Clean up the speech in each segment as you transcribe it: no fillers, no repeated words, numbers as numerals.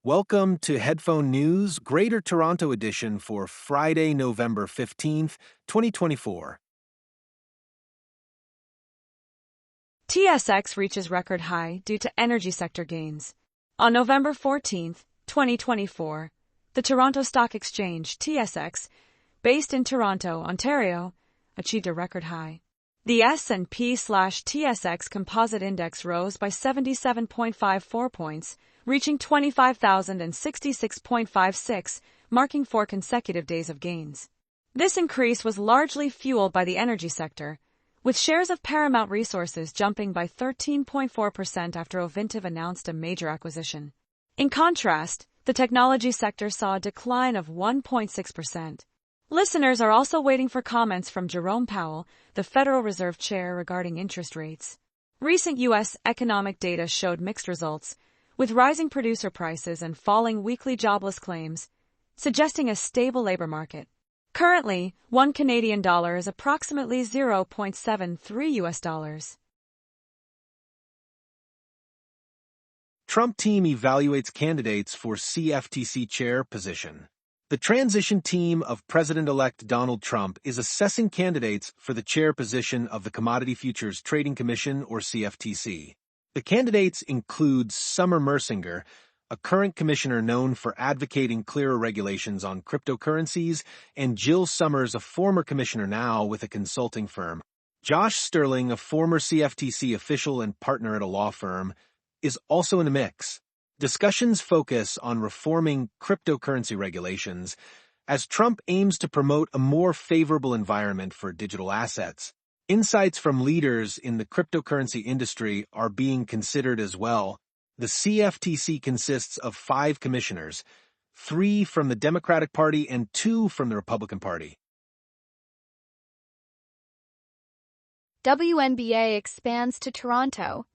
Welcome to Headphone News, Greater Toronto edition for Friday, November 15th, 2024. TSX reaches record high due to energy sector gains. On November 14th, 2024, the Toronto Stock Exchange, TSX, based in Toronto, Ontario, achieved a record high. The S&P/TSX Composite Index rose by 77.54 points, reaching 25,066.56, marking 4 consecutive days of gains. This increase was largely fueled by the energy sector, with shares of Paramount Resources jumping by 13.4% after Ovintiv announced a major acquisition. In contrast, the technology sector saw a decline of 1.6%. Listeners are also waiting for comments from Jerome Powell, the Federal Reserve Chair, regarding interest rates. Recent U.S. economic data showed mixed results, with rising producer prices and falling weekly jobless claims, suggesting a stable labor market. Currently, $1 Canadian is approximately $0.73 US. Trump team evaluates candidates for CFTC chair position. The transition team of President-elect Donald Trump is assessing candidates for the chair position of the Commodity Futures Trading Commission, or CFTC. The candidates include Summer Mersinger, a current commissioner known for advocating clearer regulations on cryptocurrencies, and Jill Summers, a former commissioner now with a consulting firm. Josh Sterling, a former CFTC official and partner at a law firm, is also in the mix. Discussions focus on reforming cryptocurrency regulations as Trump aims to promote a more favorable environment for digital assets. Insights from leaders in the cryptocurrency industry are being considered as well. The CFTC consists of 5 commissioners, 3 from the Democratic Party and 2 from the Republican Party. WNBA expands to Toronto.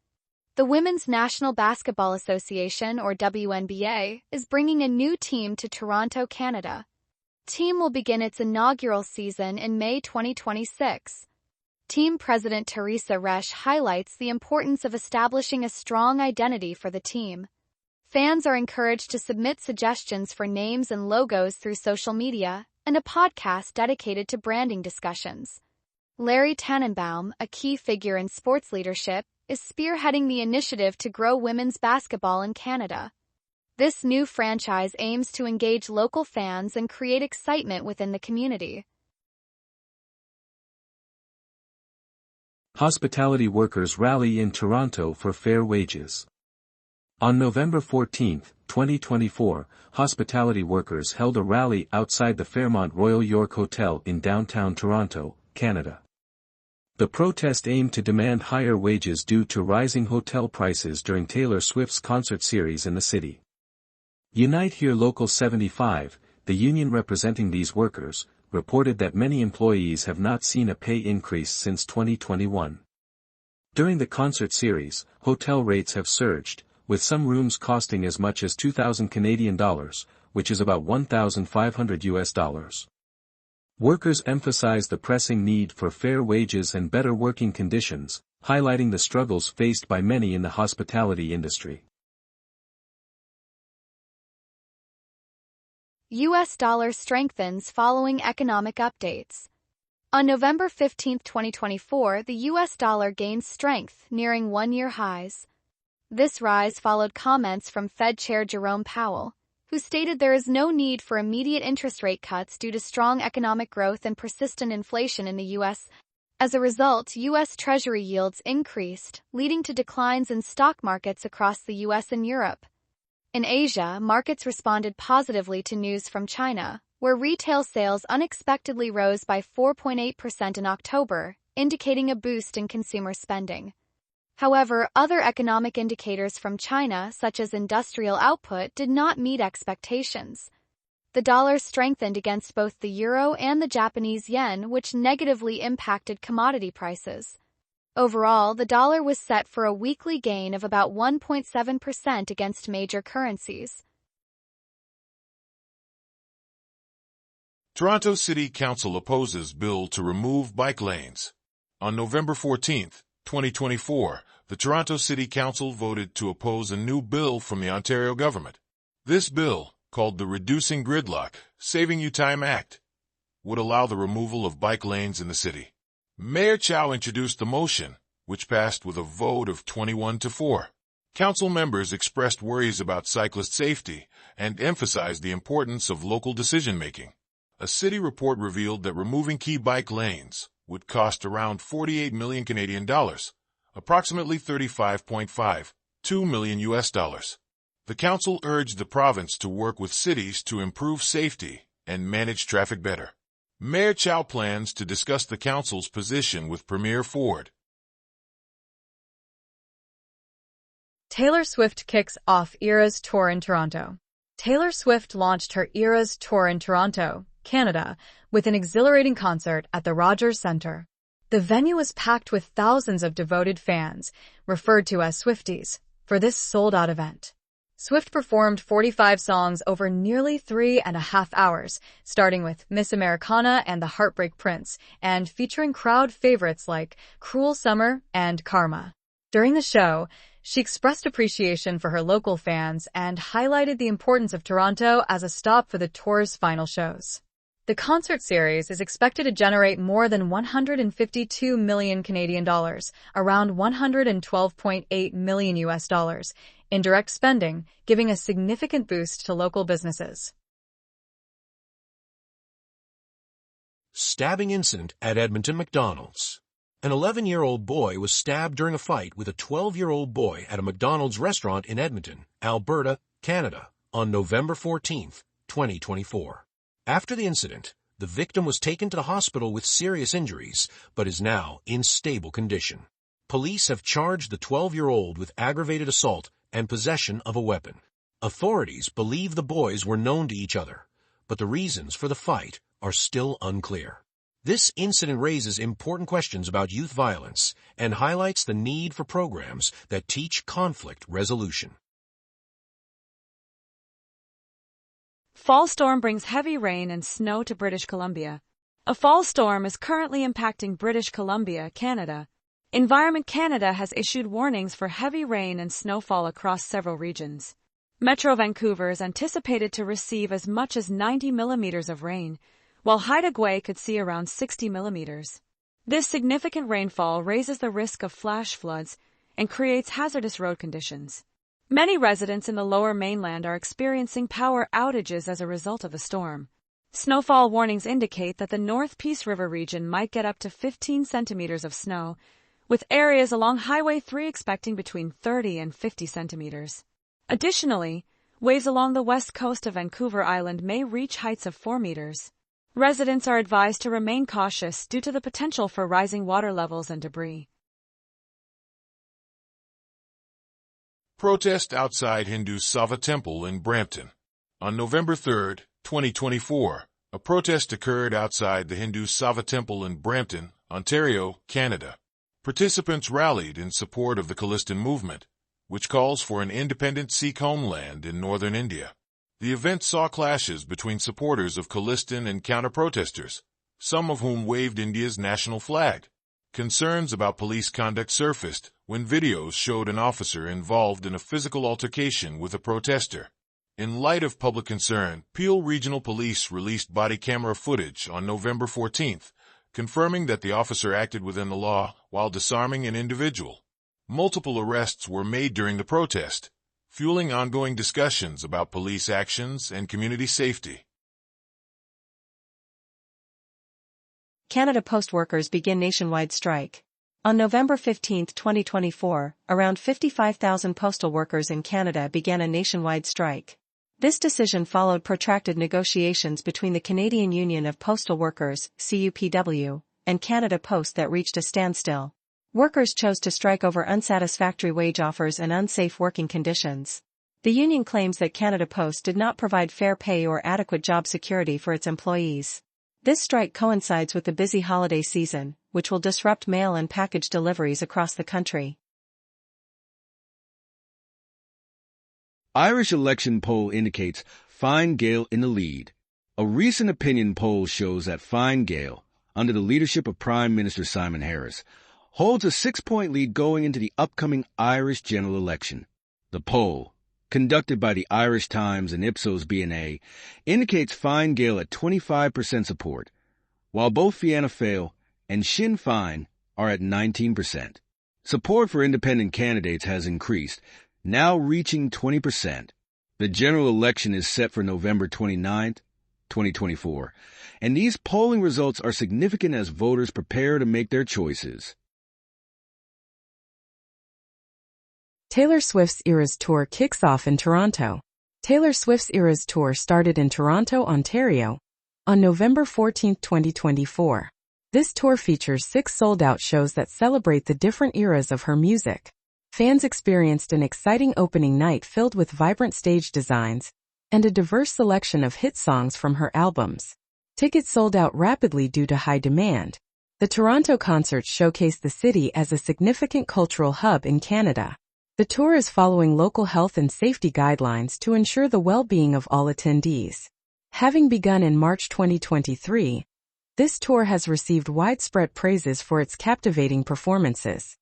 The Women's National Basketball Association, or WNBA, is bringing a new team to Toronto, Canada. Team will begin its inaugural season in May 2026. Team President Teresa Resch highlights the importance of establishing a strong identity for the team. Fans are encouraged to submit suggestions for names and logos through social media and a podcast dedicated to branding discussions. Larry Tannenbaum, a key figure in sports leadership, is spearheading the initiative to grow women's basketball in Canada. This new franchise aims to engage local fans and create excitement within the community. Hospitality workers rally in Toronto for fair wages. On November 14, 2024, hospitality workers held a rally outside the Fairmont Royal York Hotel in downtown Toronto, Canada. The protest aimed to demand higher wages due to rising hotel prices during Taylor Swift's concert series in the city. Unite Here Local 75, the union representing these workers, reported that many employees have not seen a pay increase since 2021. During the concert series, hotel rates have surged, with some rooms costing as much as $2,000 Canadian, which is about $1,500 US. Workers emphasize the pressing need for fair wages and better working conditions, highlighting the struggles faced by many in the hospitality industry. U.S. dollar strengthens following economic updates. On November 15, 2024, the U.S. dollar gained strength, nearing one-year highs. This rise followed comments from Fed Chair Jerome Powell, who stated there is no need for immediate interest rate cuts due to strong economic growth and persistent inflation in the U.S. As a result, U.S. Treasury yields increased, leading to declines in stock markets across the U.S. and Europe. In Asia, markets responded positively to news from China, where retail sales unexpectedly rose by 4.8% in October, indicating a boost in consumer spending. However, other economic indicators from China, such as industrial output, did not meet expectations. The dollar strengthened against both the euro and the Japanese yen, which negatively impacted commodity prices. Overall, the dollar was set for a weekly gain of about 1.7% against major currencies. Toronto City Council opposes bill to remove bike lanes. On November 14, 2024, the Toronto City Council voted to oppose a new bill from the Ontario government. This bill, called the Reducing Gridlock, Saving You Time Act, would allow the removal of bike lanes in the city. Mayor Chow introduced the motion, which passed with a vote of 21-4. Council members expressed worries about cyclist safety and emphasized the importance of local decision-making. A city report revealed that removing key bike lanes would cost around 48 million Canadian dollars, approximately $35.52 million US. The council urged the province to work with cities to improve safety and manage traffic better. Mayor Chow plans to discuss the council's position with Premier Ford. Taylor Swift kicks off Eras Tour in Toronto. Taylor Swift launched her Eras Tour in Toronto, Canada, with an exhilarating concert at the Rogers Centre. The venue was packed with thousands of devoted fans, referred to as Swifties, for this sold-out event. Swift performed 45 songs over nearly 3.5 hours, starting with Miss Americana and the Heartbreak Prince, and featuring crowd favorites like Cruel Summer and Karma. During the show, she expressed appreciation for her local fans and highlighted the importance of Toronto as a stop for the tour's final shows. The concert series is expected to generate more than 152 million Canadian dollars, around 112.8 million US dollars, in direct spending, giving a significant boost to local businesses. Stabbing incident at Edmonton McDonald's. An 11-year-old boy was stabbed during a fight with a 12-year-old boy at a McDonald's restaurant in Edmonton, Alberta, Canada, on November 14, 2024. After the incident, the victim was taken to the hospital with serious injuries, but is now in stable condition. Police have charged the 12-year-old with aggravated assault and possession of a weapon. Authorities believe the boys were known to each other, but the reasons for the fight are still unclear. This incident raises important questions about youth violence and highlights the need for programs that teach conflict resolution. Fall storm brings heavy rain and snow to British Columbia. A fall storm is currently impacting British Columbia, Canada. Environment Canada has issued warnings for heavy rain and snowfall across several regions. Metro Vancouver is anticipated to receive as much as 90 millimeters of rain, while Haida Gwaii could see around 60 millimeters. This significant rainfall raises the risk of flash floods and creates hazardous road conditions. Many residents in the Lower Mainland are experiencing power outages as a result of the storm. Snowfall warnings indicate that the North Peace River region might get up to 15 centimeters of snow, with areas along Highway 3 expecting between 30 and 50 centimeters. Additionally, waves along the west coast of Vancouver Island may reach heights of 4 meters. Residents are advised to remain cautious due to the potential for rising water levels and debris. Protest outside Hindu Sabha Temple in Brampton. On November 3, 2024, a protest occurred outside the Hindu Sabha Temple in Brampton, Ontario, Canada. Participants rallied in support of the Khalistan movement, which calls for an independent Sikh homeland in northern India. The event saw clashes between supporters of Khalistan and counter-protesters, some of whom waved India's national flag. Concerns about police conduct surfaced when videos showed an officer involved in a physical altercation with a protester. In light of public concern, Peel Regional Police released body camera footage on November 14, confirming that the officer acted within the law while disarming an individual. Multiple arrests were made during the protest, fueling ongoing discussions about police actions and community safety. Canada Post workers begin nationwide strike. On November 15, 2024, around 55,000 postal workers in Canada began a nationwide strike. This decision followed protracted negotiations between the Canadian Union of Postal Workers, CUPW, and Canada Post that reached a standstill. Workers chose to strike over unsatisfactory wage offers and unsafe working conditions. The union claims that Canada Post did not provide fair pay or adequate job security for its employees. This strike coincides with the busy holiday season, which will disrupt mail and package deliveries across the country. Irish election poll indicates Fine Gael in the lead. A recent opinion poll shows that Fine Gael, under the leadership of Prime Minister Simon Harris, holds a 6-point lead going into the upcoming Irish general election. The poll, conducted by the Irish Times and Ipsos B&A, indicates Fine Gael at 25% support, while both Fianna Fáil and Sinn Féin are at 19%. Support for independent candidates has increased, now reaching 20%. The general election is set for November 29, 2024, and these polling results are significant as voters prepare to make their choices. Taylor Swift's Eras Tour kicks off in Toronto. Taylor Swift's Eras Tour started in Toronto, Ontario, on November 14, 2024. This tour features 6 sold-out shows that celebrate the different eras of her music. Fans experienced an exciting opening night filled with vibrant stage designs and a diverse selection of hit songs from her albums. Tickets sold out rapidly due to high demand. The Toronto concert showcased the city as a significant cultural hub in Canada. The tour is following local health and safety guidelines to ensure the well-being of all attendees. Having begun in March 2023, this tour has received widespread praises for its captivating performances.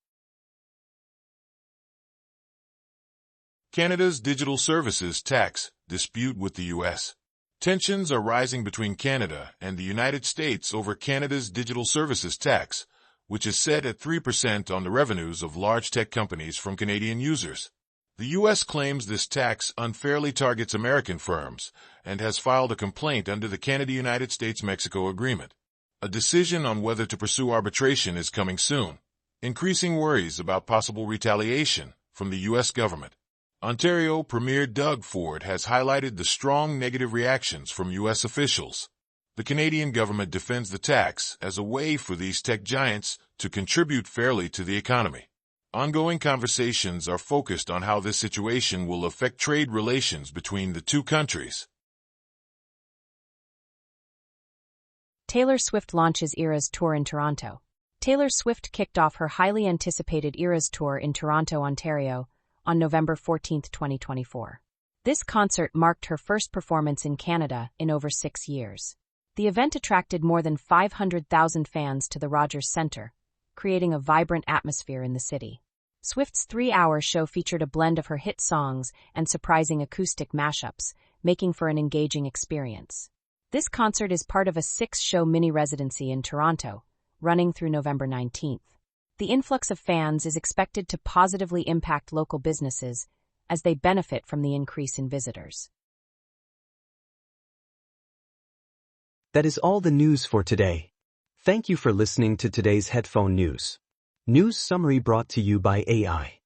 Canada's digital services tax dispute with the U.S. Tensions are rising between Canada and the United States over Canada's digital services tax, which is set at 3% on the revenues of large tech companies from Canadian users. The U.S. claims this tax unfairly targets American firms and has filed a complaint under the Canada-United States-Mexico Agreement. A decision on whether to pursue arbitration is coming soon, increasing worries about possible retaliation from the U.S. government. Ontario Premier Doug Ford has highlighted the strong negative reactions from U.S. officials. The Canadian government defends the tax as a way for these tech giants to contribute fairly to the economy. Ongoing conversations are focused on how this situation will affect trade relations between the two countries. Taylor Swift launches Eras Tour in Toronto. Taylor Swift kicked off her highly anticipated Eras Tour in Toronto, Ontario, on November 14, 2024. This concert marked her first performance in Canada in over 6 years. The event attracted more than 500,000 fans to the Rogers Centre, creating a vibrant atmosphere in the city. Swift's 3-hour show featured a blend of her hit songs and surprising acoustic mashups, making for an engaging experience. This concert is part of a 6-show mini-residency in Toronto, running through November 19th. The influx of fans is expected to positively impact local businesses as they benefit from the increase in visitors. That is all the news for today. Thank you for listening to today's Headphone News. News summary brought to you by AI.